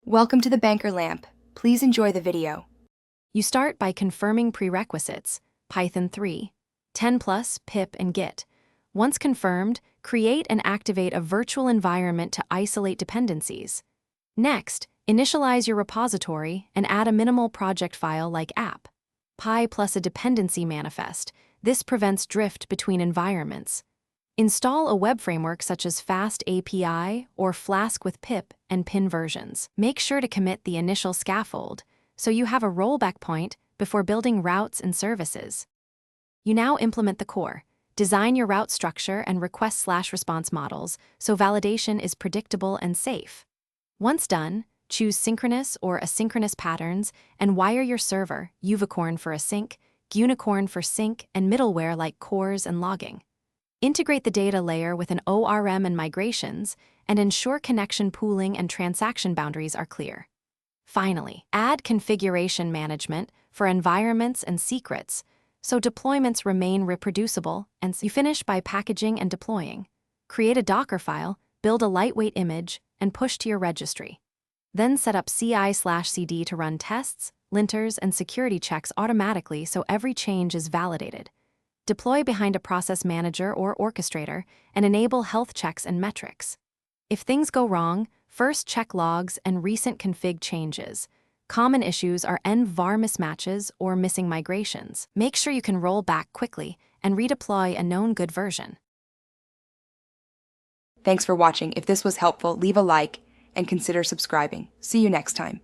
Welcome to the Banker Lamp. Please enjoy the video. You start by confirming prerequisites, Python 3, 10 plus, pip, and git. Once confirmed, create and activate a virtual environment to isolate dependencies. Next, initialize your repository and add a minimal project file like app. Py plus a dependency manifest. This prevents drift between environments. Install a web framework such as Fast API or Flask with pip and pin versions. Make sure to commit the initial scaffold, so you have a rollback point before building routes and services. You now implement the core. Design your route structure and request/response models so validation is predictable and safe. Once done, choose synchronous or asynchronous patterns and wire your server, Uvicorn for async, Unicorn for sync, and middleware like cores and logging. Integrate the data layer with an ORM and migrations, and ensure connection pooling and transaction boundaries are clear. Finally, add configuration management for environments and secrets, so deployments remain reproducible, and you finish by packaging and deploying. Create a Docker file, build a lightweight image, and push to your registry. Then set up CI/CD to run tests, linters, and security checks automatically so every change is validated. Deploy behind a process manager or orchestrator and enable health checks and metrics. If things go wrong, first check logs and recent config changes. Common issues are env-var mismatches or missing migrations. Make sure you can roll back quickly and redeploy a known good version. Thanks for watching. If this was helpful, leave a like and consider subscribing. See you next time.